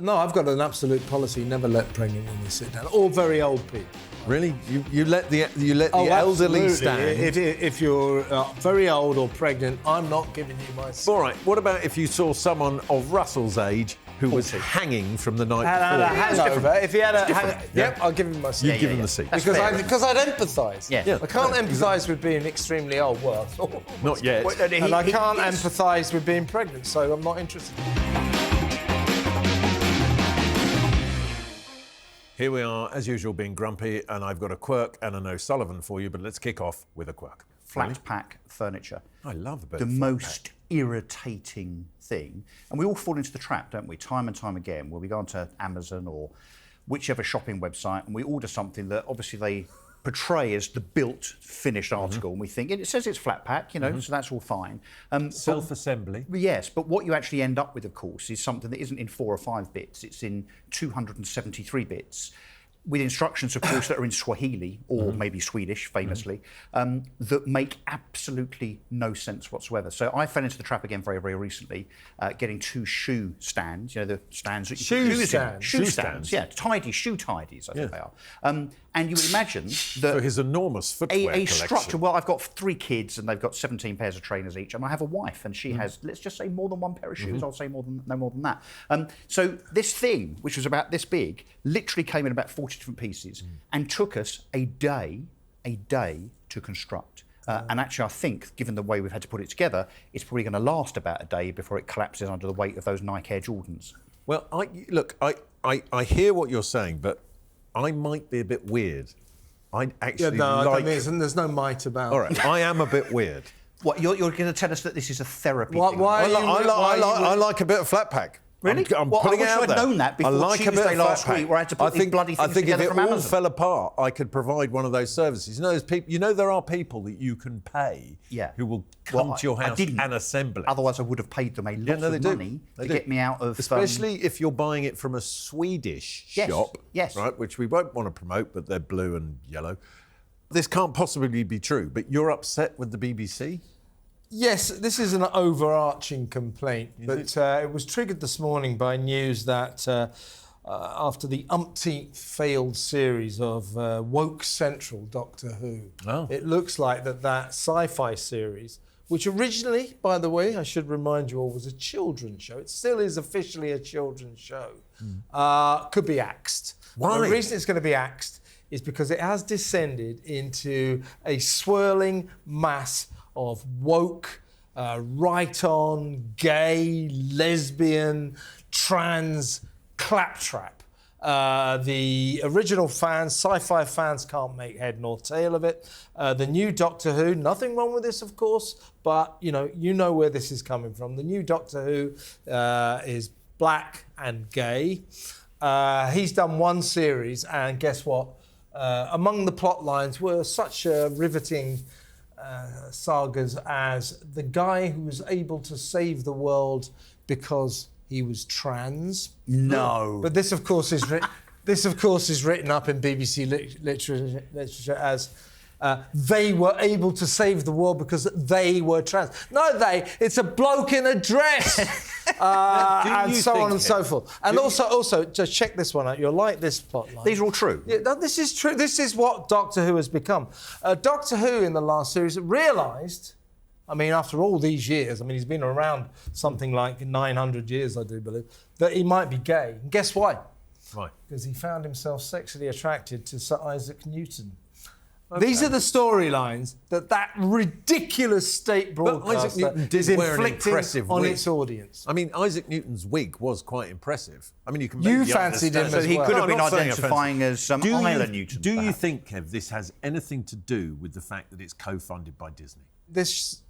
No, I've got an absolute policy: never let pregnant women sit down, or very old people. Really? You let the elderly absolutely. stand? If you're very old or pregnant, I'm not giving you my seat. All right. What about if you saw someone of Russell's age who was hanging from the night before? Hangover. If he had a hangover, yep, I'll give him my seat. You'd give him the seat. Because I'd empathise. Yeah. I can't empathise with being extremely old. Well, Not yet. and I can't empathise with being pregnant, so I'm not interested. Here we are, as usual, being grumpy, and I've got a Quirk and an O'Sullivan for you, but let's kick off with a Quirk. Flatpack furniture. I love a bit the of most irritating thing. And we all fall into the trap, don't we, time and time again, where we go onto Amazon or whichever shopping website and we order something that obviously they portray as the built, finished article, and we think, it says it's flat pack, you know, so that's all fine. Self-assembly. Yes, but what you actually end up with, of course, is something that isn't in 4 or 5 bits, it's in 273 bits. With instructions, of course, that are in Swahili or maybe Swedish, famously, that make absolutely no sense whatsoever. So I fell into the trap again very, very recently, getting 2 shoe stands. You know, the stands that you Shoe put shoes in. stands. Shoe stands, yeah, shoe tidies, I think they are. And you would imagine that For his enormous footwear a collection. structure. Well, I've got 3 kids and they've got 17 pairs of trainers each, and I have a wife and she has, let's just say, more than 1 pair of shoes. I'll say no more than that. So this thing, which was about this big, literally came in about 40 different pieces and took us a day to construct. And actually, I think, given the way we've had to put it together, it's probably going to last about a day before it collapses under the weight of those Nike Air Jordans. Well, I hear what you're saying, but I might be a bit weird. I actually like... There's no might about it. All right, I am a bit weird. What, you're going to tell us that this is a therapy thing? I like a bit of flat pack. Really? I'm well, putting I wish out I'd there. known that before Tuesday last week, where I had to put these bloody things together from Amazon. I think if it all fell apart, I could provide one of those services. You know, there are people that you can pay who will come to your house and assemble it. Otherwise, I would have paid them a lot of money to get me out of... Especially if you're buying it from a Swedish shop, right, which we won't want to promote, but they're blue and yellow. This can't possibly be true, but you're upset with the BBC? Yes, this is an overarching complaint, but it was triggered this morning by news that after the umpteenth failed series of Woke Central Doctor Who, it looks like that sci-fi series, which originally, by the way, I should remind you all, was a children's show. It still is officially a children's show. Could be axed. Why? The reason it's going to be axed is because it has descended into a swirling mass of woke, right-on, gay, lesbian, trans claptrap. The original fans, sci-fi fans, can't make head nor tail of it. The new Doctor Who, nothing wrong with this, of course, but you know where this is coming from. The new Doctor Who is black and gay. He's done 1 series, and guess what? Among the plot lines were such riveting sagas as the guy who was able to save the world because he was trans. No. But this, of course, is written up in BBC literature as they were able to save the world because they were trans. No, it's a bloke in a dress. And so on and so forth. And also, just check this one out. You'll like this plotline. These are all true. Yeah, no, this is true. This is what Doctor Who has become. Doctor Who in the last series realised, I mean, after all these years, I mean, he's been around something like 900 years, I do believe, that he might be gay. And guess why? Why? Because he found himself sexually attracted to Sir Isaac Newton. Okay. These are the storylines that ridiculous state broadcaster is inflicting on its audience. I mean, Isaac Newton's wig was quite impressive. I mean, you fancied him as well. So he could have been identifying as Isla Newton. Do you think, Kev, this has anything to do with the fact that it's co-funded by Disney? This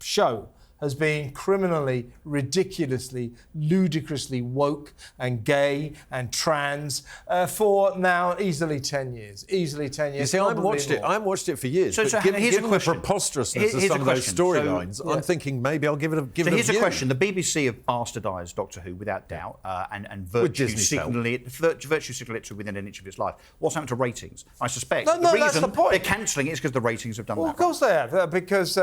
show has been criminally, ridiculously, ludicrously woke and gay and trans for now easily 10 years. Easily 10 years. You see, I haven't watched it for years. So given the preposterousness of some of those storylines, I'm thinking maybe I'll give it a view. Here's a question. The BBC have bastardised Doctor Who without doubt and virtue signal it to within an inch of its life. What's happened to ratings? I suspect the reason they're cancelling it is because the ratings have done that. Of course they have, because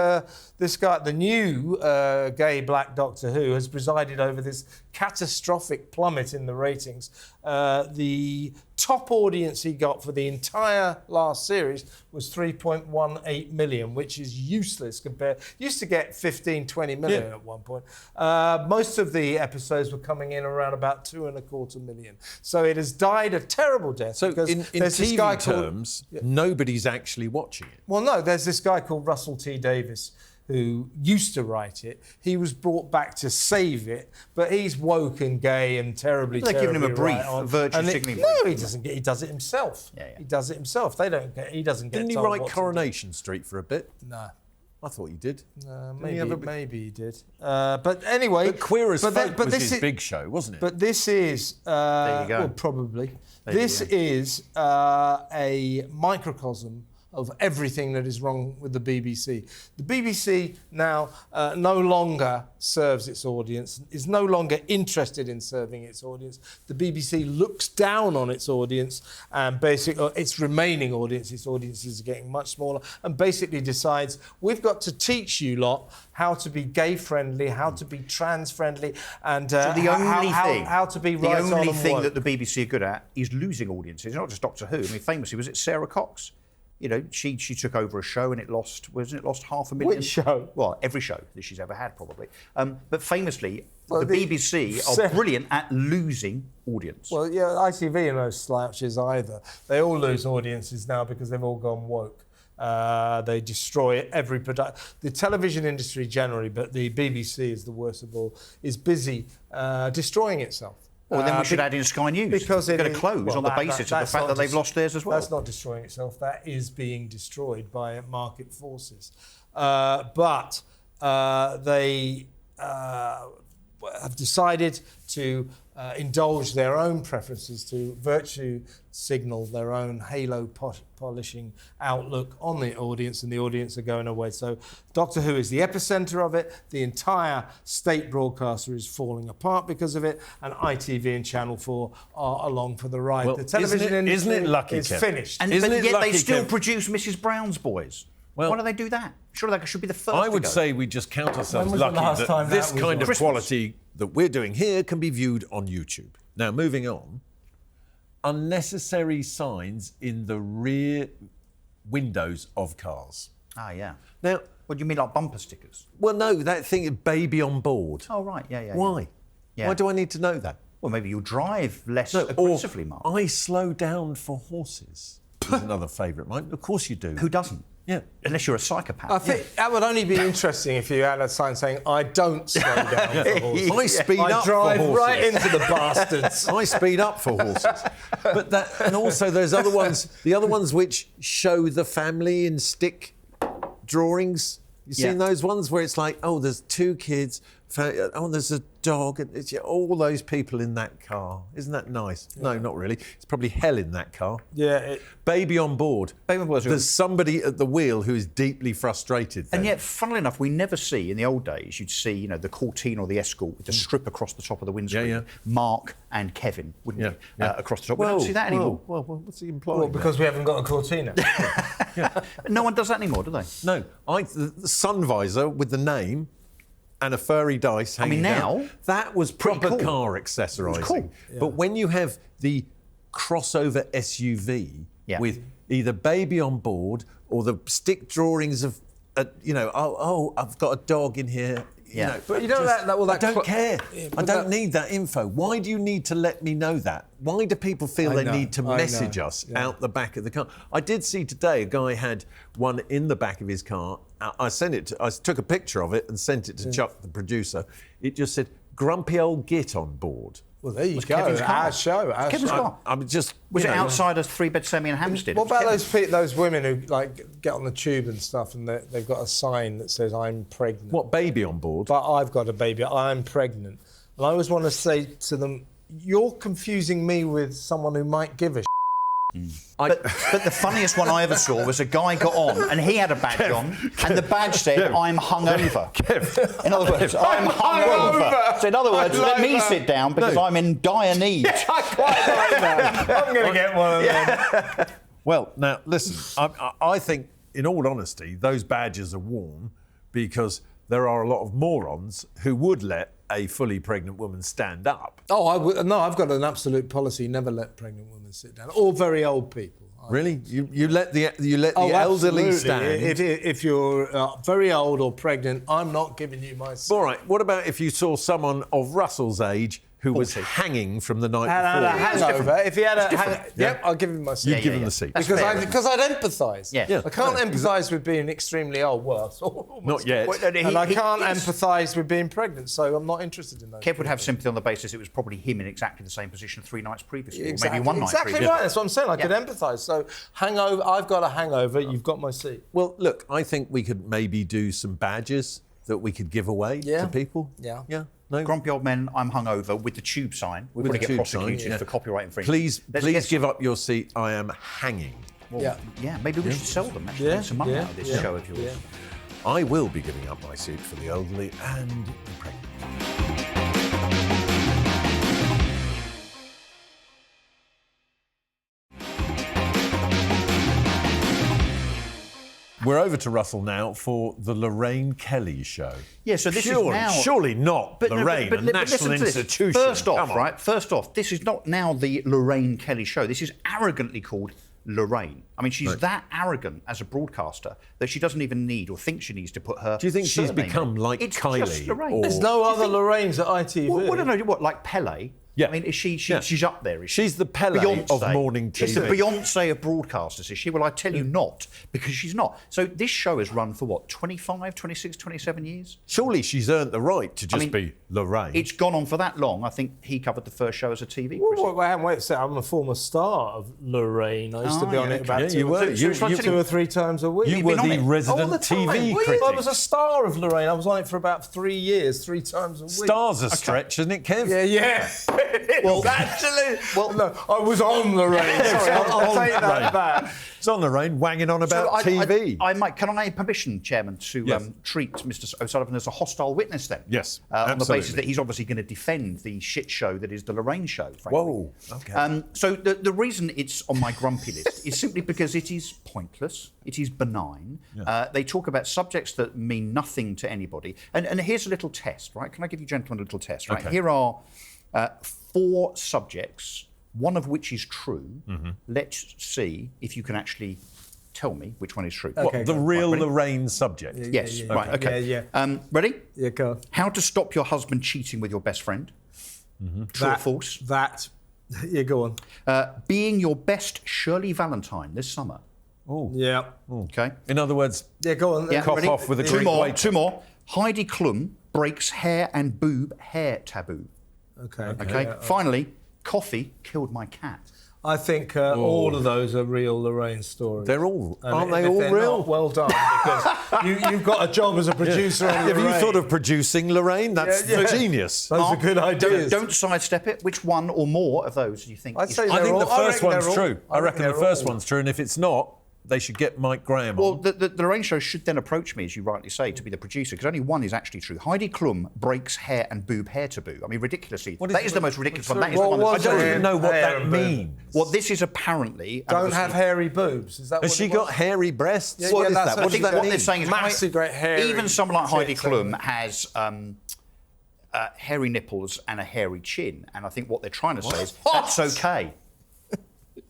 this guy, the new gay black Doctor Who has presided over this catastrophic plummet in the ratings. The top audience he got for the entire last series was 3.18 million, which is useless compared. Used to get 15, 20 million at one point. Most of the episodes were coming in around about 2.25 million. So it has died a terrible death. So because in TV terms, nobody's actually watching it. Well, no, there's this guy called Russell T Davies who used to write it. He was brought back to save it, but he's woke and gay and terribly. They're giving him a brief, a virtue signalling brief. No, he doesn't get. He does it himself. He does it himself. They don't get. He doesn't get. Didn't he told write what to Coronation Street for a bit? do. No. I thought he did. Maybe he did. But anyway. But Queer as Folk was this his big show, wasn't it? But this is. There you go. Well, probably. This is a microcosm of everything that is wrong with the BBC. The BBC now no longer serves its audience, is no longer interested in serving its audience. The BBC looks down on its audience and basically its remaining audience. Its audiences are getting much smaller, and basically decides we've got to teach you lot how to be gay friendly, how to be trans friendly, and so how to be right on and The only thing woke. that the BBC are good at is losing audiences. Not just Doctor Who. I mean, famously, was it Sarah Cox? You know, she took over a show and it lost 500,000? Which show? Well, every show that she's ever had, probably. But famously, the BBC are brilliant at losing audience. Well, yeah, ITV are no slouches either. They all lose audiences now because they've all gone woke. They destroy every product. The television industry generally, but the BBC is the worst of all, is busy destroying itself. Well, then we should add in Sky News. Because it's going to close on the basis of the fact that they've lost theirs as well. That's not destroying itself. That is being destroyed by market forces. But they have decided to indulge their own preferences, to virtue signal their own halo polishing outlook on the audience, and the audience are going away. So Doctor Who is the epicenter of it. The entire state broadcaster is falling apart because of it, and ITV and Channel 4 are along for the ride. Well, the television industry isn't it lucky, is Kev? finished. But yet they still produce Mrs. Brown's Boys. Well, why do they do that? Surely they should be the first. I would say we just count ourselves When was the lucky last that time this that was kind on? of quality that we're doing here can be viewed on YouTube. Now, moving on, unnecessary signs in the rear windows of cars. Ah, yeah. Now, what do you mean, like bumper stickers? well, no, that thing is baby on board. Oh, right, yeah. Why? Yeah. Why do I need to know that? Well, maybe you'll drive less No, aggressively, Mark. I slow down for horses. Is another favourite of mine. Of course you do. Who doesn't? Yeah. Unless you're a psychopath. I think that would only be interesting if you had a sign saying, I don't slow down for horses. I speed up I drive for horses. right into the bastards. I speed up for horses. But that, and also those other ones, the other ones which show the family in stick drawings. You seen those ones where it's like, oh, there's two kids, oh, there's a dog, and it's all those people in that car. Isn't that nice? Yeah. No, not really. It's probably hell in that car. Yeah. Baby on board. Baby on board. There's somebody at the wheel who is deeply frustrated then. And yet, funnily enough, we never see, in the old days, you'd see, you know, the Cortina or the Escort with the strip across the top of the windscreen. Mark and Kevin, wouldn't you? Across the top. We don't see that anymore. Well, what's he implying? Well, because we haven't got a Cortina. No one does that anymore, do they? No. The sun visor with the name and a furry dice hanging down. That was proper cool. car accessorising. Cool. Yeah. But when you have the crossover SUV with either baby on board or the stick drawings of, I've got a dog in here. You know, but you know I don't care. I don't need that info. Why do you need to let me know that? Why do people feel they need to message us out the back of the car? I did see today a guy had one in the back of his car. I took a picture of it and sent it to Chuck, the producer. It just said, grumpy old git on board. Well, there you go. Kevin's car. Our show. Kevin's car. I'm just. Was it outside a three-bed semi in Hampstead? What about those women who get on the tube and stuff, and they've got a sign that says "I'm pregnant"? What, baby on board? But I've got a baby. I'm pregnant, and I always want to say to them, "You're confusing me with someone who might give a." But the funniest one I ever saw was a guy got on and he had a badge on and the badge said, I'm hungover. In other words, I'm hungover. So in other words, let me sit down because I'm in dire need. I quite like that. I'm going to get one of them. Well, now, listen, I think, in all honesty, those badges are worn because there are a lot of morons who would let a fully pregnant woman stand up. Oh, I've got an absolute policy: never let pregnant women sit down, or very old people. Really? You let the elderly absolutely. stand? If you're very old or pregnant, I'm not giving you my seat. All right. What about if you saw someone of Russell's age who was hanging from the night before? Hangover. If he had a I'll give him my seat. You'd give him the seat. Because I'd empathise. Yeah. I can't empathise with being extremely old. Well, Not yet. And I can't empathise with being pregnant, so I'm not interested in those. Kev would have sympathy on the basis it was probably him in exactly the same position 3 nights previously, Exactly, or maybe 1 night exactly previously. right. That's what I'm saying. I could empathise. So hangover. I've got a hangover. You've got my seat. Well, look, I think we could maybe do some badges that we could give away to people. Yeah. Yeah. No? Grumpy old men, I'm hungover, with the tube sign. We're going With to the get tube prosecuted sign, yeah. for copyright infringement. Please give up your seat. I am hanging. Yeah, maybe we should sell them, actually. Make some money out of this show of yours. Yeah. I will be giving up my seat for the elderly and the pregnant. We're over to Russell now for the Lorraine Kelly show. Yeah, so this is now... Surely not Lorraine, a national listen to this. institution. First Come on. off, this is not now the Lorraine Kelly show. This is arrogantly called Lorraine. I mean, she's that arrogant as a broadcaster that she doesn't even need or think she needs to put her Do you think she's surname become in. like It's Kylie? just Lorraine. or- There's no other Lorraines at ITV. Well, I don't know, what, like Pele? Yeah. I mean, is she's up there, is she? She's the Pele of morning TV. She's the Beyonce of broadcasters, is she? Well, I tell you not, because she's not. So this show has run for, 25, 26, 27 years? Surely she's earned the right to just be Lorraine. It's gone on for that long. I think he covered the first show as a TV critic. Wait a second. I'm a former star of Lorraine. I used to be on it about you were. two or three times a week. You were been on the it resident All the time. TV Well, critic. I was a star of Lorraine. I was on it for about 3 years, 3 times a week. Star's a stretch, isn't it, Kev? Yeah. Well, actually, no, I was on Lorraine. Sorry, I'll take that back. It's on Lorraine, wanging on about TV. Can I have permission, Chairman, to treat Mr. O'Sullivan as a hostile witness then? Yes, on the absolutely. basis that he's obviously going to defend the shit show that is the Lorraine show, frankly. Whoa, okay. So the reason it's on my grumpy list is simply because it is pointless, it is benign. They talk about subjects that mean nothing to anybody. And here's a little test, right? Can I give you gentlemen a little test, right? Okay. Here are 4 subjects, one of which is true. Let's see if you can actually tell me which one is true. What, the real Lorraine subject? Yes, yeah, right, okay. Yeah. Ready? Yeah, go on. How to stop your husband cheating with your best friend. True or false? Yeah, go on. Being your best Shirley Valentine this summer. Oh. Yeah. Okay. In other words, Yeah, go on. Yeah, cough ready? off with a two Greek more. waiter. 2 more. Heidi Klum breaks hair and boob hair taboo. Okay. Okay. Finally, coffee killed my cat. I think all of those are real Lorraine stories. they're all, And aren't if they all they're real? not, well done, because you've got a job as a producer on Have Lorraine. you thought of producing Lorraine? That's genius. Those are good ideas. Don't sidestep it. Which one or more of those do you think? I'd is say I think all- the first reckon one's they're all- true. I reckon the they're first all- one's true, and if it's not, they should get Mike Graham Well, on. the Lorraine show should then approach me, as you rightly say, to be the producer, because only one is actually true. Heidi Klum breaks hair and boob hair taboo. I mean, ridiculously. That is the most ridiculous one. That is the one I that's don't Hair even know what and that boob. means. Well, this is apparently... and Don't obviously- have hairy boobs. Is that Has what she it got was? hairy breasts? Yeah, What yeah, is that's that? what What I does think that what mean? they're saying is Massive great hairy even someone like Heidi tits, Klum has hairy nipples and a hairy chin, and I think what they're trying to say is that's okay.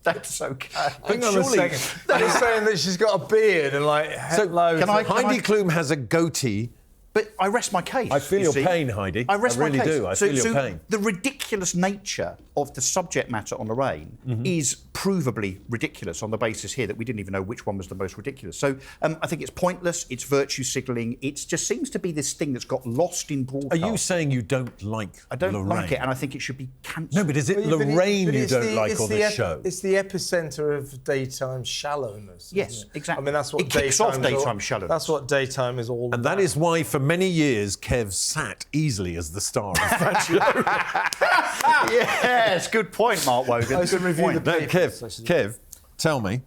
That's okay. Hang on Surely- a second. They're saying that she's got a beard and like loads. can I- of- Heidi Klum has a goatee. But I rest my case. I feel you your see. pain, Heidi. I rest I really my case. do. I feel your so pain. The ridiculous nature of the subject matter on Lorraine is provably ridiculous on the basis here that we didn't even know which one was the most ridiculous. So I think it's pointless. It's virtue signalling. It just seems to be this thing that's got lost in Are broadcast. you saying you don't like I don't Lorraine? like it, and I think it should be cancelled. No, but is it But Lorraine but you it's don't like on this show? It's the epicenter of daytime shallowness. isn't Yes, it? exactly. I mean, that's what It kicks off daytime's all- daytime shallowness. That's what daytime is all And about. that is why, for many years, Kev sat easily as the star of that show. Yes, good point, Mark Wogan. I used to Good review point. the No, papers, I should- Kev, tell me.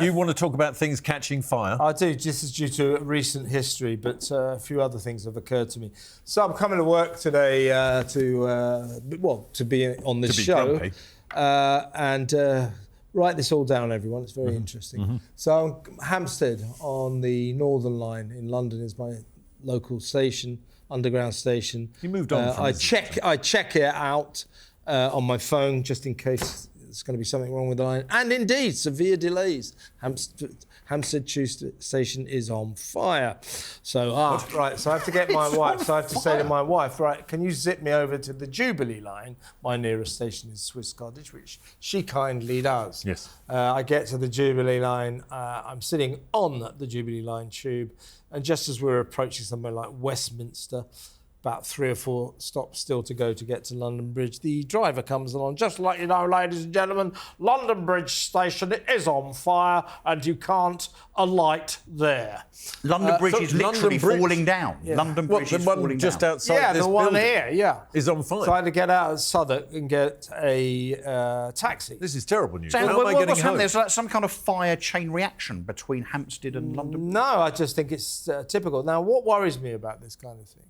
You want to talk about things catching fire? I do. This is due to recent history, but a few other things have occurred to me. So I'm coming to work today to be on this To be show grumpy. and write this all down, everyone. It's very interesting. So Hampstead on the Northern Line in London is my local station, underground station. You moved on from I Islington. check it out on my phone just in case there's going to be something wrong with the line. And indeed, severe delays. Hampstead Tube Station is on fire. So, right, so I have to get my wife. So I have to say to my wife, right, can you zip me over to the Jubilee line? My nearest station is Swiss Cottage, which she kindly does. Yes. I get to the Jubilee line. I'm sitting on the Jubilee line tube. And just as we're approaching somewhere like Westminster, about 3 or 4 stops still to go to get to London Bridge, the driver comes along. Just to let you know, ladies and gentlemen, London Bridge station is on fire and you can't alight there. London Bridge is literally falling down. Yeah. London Bridge is falling just down. outside this the one building here, is on fire. So I had to get out of Southwark and get a taxi. This is terrible news. So How am I getting what's home? happening? There's like some kind of fire chain reaction between Hampstead and London. No, I just think it's typical. Now, what worries me about this kind of thing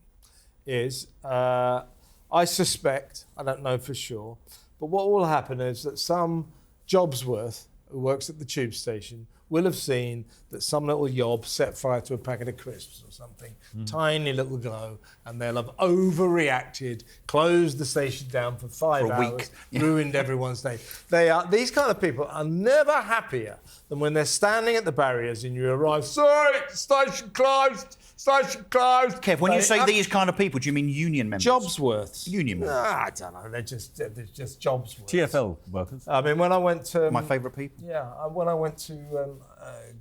is I suspect, I don't know for sure, but what will happen is that some Jobsworth who works at the tube station will have seen that some little yob set fire to a packet of crisps or something, tiny little glow, and they'll have overreacted, closed the station down for 5 For a hours, week. ruined everyone's day. These kind of people are never happier than when they're standing at the barriers and you arrive, sorry, station closed, station closed. Kev, when you say these kind of people, do you mean union members? Jobsworths. Union members. I don't know. They're just Jobsworths. TfL workers. I mean, when I went to My favourite people. when I went to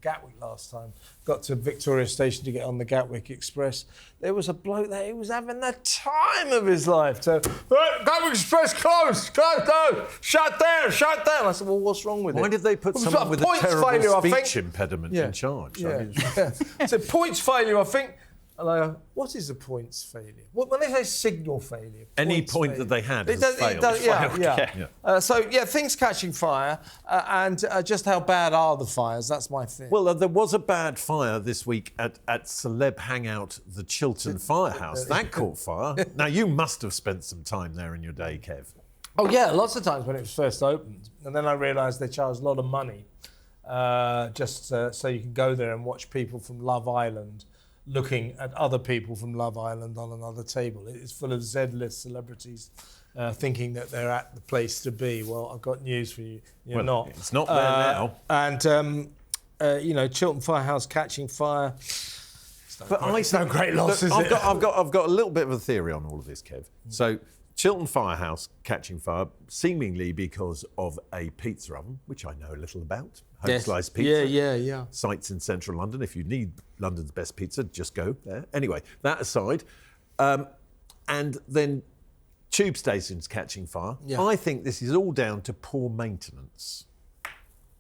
Gatwick last time, got to Victoria Station to get on the Gatwick Express. There was a bloke there who was having the time of his life. So, Gatwick Express closed, no, shut down. And I said, well, what's wrong with it? Why did they put It was someone with a points terrible failure, I speech think. impediment Yeah. in charge? Yeah. I mean, So points failure, I think. And I go, what is a points failure? When they say signal failure, Any points point failure. that they had It has does- it failed. does- yeah, Failed. yeah. Things catching fire, and just how bad are the fires? That's my thing. Well, there was a bad fire this week at celeb hangout, the Chiltern Firehouse. That caught fire. Now, you must have spent some time there in your day, Kev. Oh yeah, lots of times when it was first opened, and then I realised they charged a lot of money just so you can go there and watch people from Love Island looking at other people from Love Island on another table. It's full of Z-list celebrities thinking that they're at the place to be. Well, I've got news for you. You're not. It's not there now. And Chiltern Firehouse catching fire. It's no great loss, is it? I've got a little bit of a theory on all of this, Kev. So, Chiltern Firehouse catching fire, seemingly because of a pizza oven, which I know a little about. Home sliced pizza. Yeah. Sites in central London. If you need London's best pizza, just go there. Anyway, that aside, and then tube stations catching fire. Yeah. I think this is all down to poor maintenance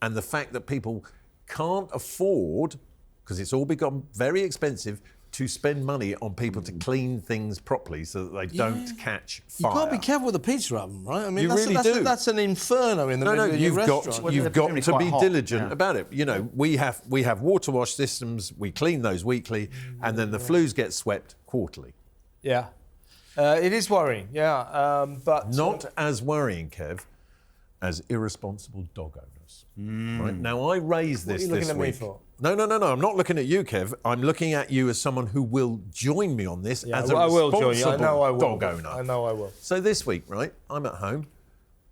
and the fact that people can't afford, because it's all become very expensive, to spend money on people to clean things properly so that they don't catch fire. You can't be careful with a pizza oven, right? I mean, You really do. That's an inferno in the middle of your restaurant. You've got to be hot. diligent about it. You know, we have water wash systems. We clean those weekly, and then the flues get swept quarterly. Yeah. It is worrying, but... Not as worrying, Kev, as irresponsible dog owners. Right? Now, I raised this What are you this looking at me week. for? No, I'm not looking at you, Kev. I'm looking at you as someone who will join me on this as a I will responsible join you. I know I will. dog owner. I know I will. So this week, right, I'm at home.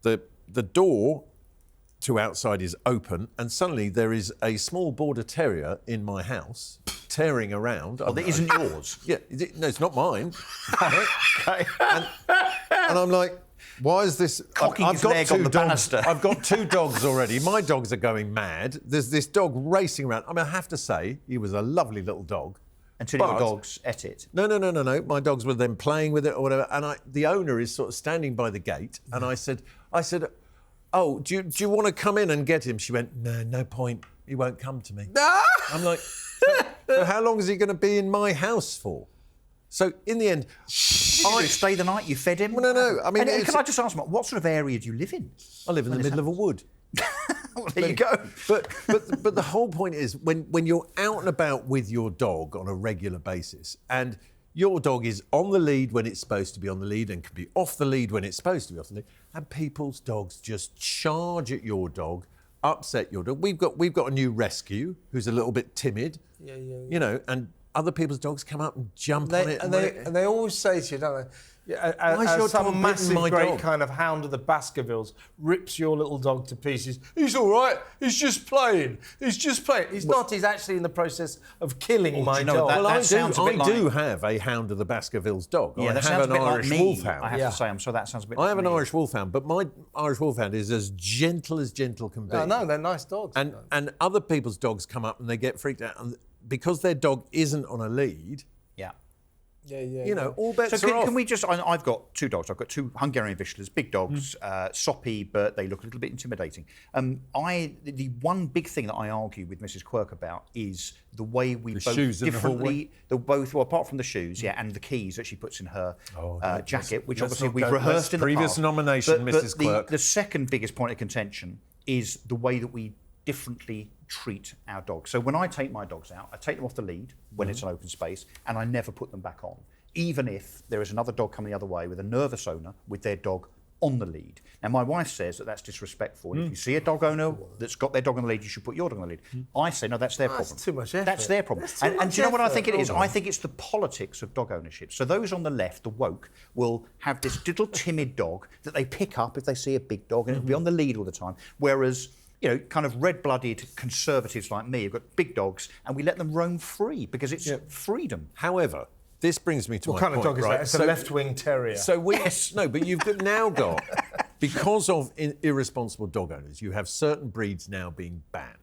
The door to outside is open, and suddenly there is a small border terrier in my house tearing around. Oh, that isn't yours. Yeah, no, it's not mine. Okay. And I'm like, why is this? Cocking his leg on the banister. I've got 2 dogs already. My dogs are going mad. There's this dog racing around. I mean, I have to say, he was a lovely little dog. Until But- your dogs ate it. No. My dogs were then playing with it or whatever. And the owner is sort of standing by the gate. And I said, oh, do you want to come in and get him? She went, no point. He won't come to me. I'm like, so how long is he going to be in my house for? So in the end, Did you stay the night? You fed him? Well, no. I mean, and it's- can I just ask, Mark, what sort of area do you live in? I live in the middle of a wood. Well, there you go. But the whole point is when you're out and about with your dog on a regular basis, and your dog is on the lead when it's supposed to be on the lead and can be off the lead when it's supposed to be off the lead, and people's dogs just charge at your dog, upset your dog. We've got a new rescue who's a little bit timid, you know, and other people's dogs come up and jump on it. And they always say to you, don't they? Yeah, Why is your dog some bitten massive, my great dog? kind of hound of the Baskervilles rips your little dog to pieces. He's all right. He's just playing. He's just playing. He's not. He's actually in the process of killing my dog. that- Well, I sounds a bit do have a hound of the Baskervilles dog. Yeah, I that have sounds an a bit Irish like me. wolfhound. I have to say, I'm sure that sounds a bit. I have like an me. Irish wolfhound, but my Irish wolfhound is as gentle can be. No, they're nice dogs. And other people's dogs come up and they get freaked out, and because their dog isn't on a lead, Yeah. you know, all bets So are off. can we just? I've got 2 dogs. I've got 2 Hungarian Vizslas, big dogs, soppy, but they look a little bit intimidating. The one big thing that I argue with Mrs. Quirk about is the way we both shoes in the differently. Well, apart from the shoes, and the keys that she puts in her jacket, which let's obviously not we've go- rehearsed let's- in the previous past. nomination, But Mrs. Quirk. The second biggest point of contention is the way that we differently treat our dogs. So when I take my dogs out, I take them off the lead when it's an open space, and I never put them back on, even if there is another dog coming the other way with a nervous owner with their dog on the lead. Now, my wife says that that's disrespectful. And if you see a dog owner that's got their dog on the lead, you should put your dog on the lead. I say, no, that's their problem. That's too much effort. That's their problem. That's too And much do you know what I effort. think it is? Hold on. I think it's the politics of dog ownership. So those on the left, the woke, will have this little timid dog that they pick up if they see a big dog, and it'll be on the lead all the time. Whereas, you know, kind of red-blooded conservatives like me have got big dogs, and we let them roam free because it's freedom. However, this brings me to What my kind of point, dog is right? that? It's a left-wing terrier. So no, but you've now got, because of irresponsible dog owners, you have certain breeds now being banned,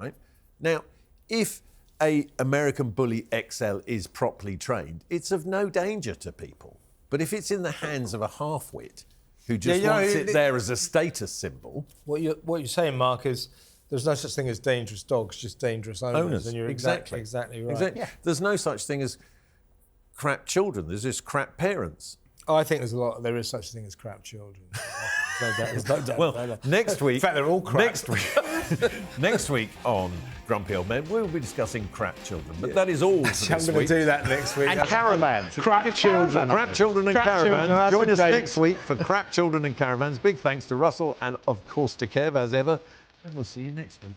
right? Now, if a American Bully XL is properly trained, it's of no danger to people. But if it's in the hands of a half-wit who just wants it there as a status symbol... What you're saying, Mark, is there's no such thing as dangerous dogs, just dangerous owners. And you're exactly right. Exactly. Yeah. There's no such thing as crap children. There's just crap parents. Oh, I think there is such a thing as crap children. There's no doubt. Well, next week... In fact, they're all crap. Next week on Grumpy Old Men, we'll be discussing crap children. But that is all for this I'm going week. to do that next week. And caravans. Crap children. Crap children and Crap caravans. children, that's Join us great. next week for Crap Children and Caravans. Big thanks to Russell and, of course, to Kev, as ever. And we'll see you next week.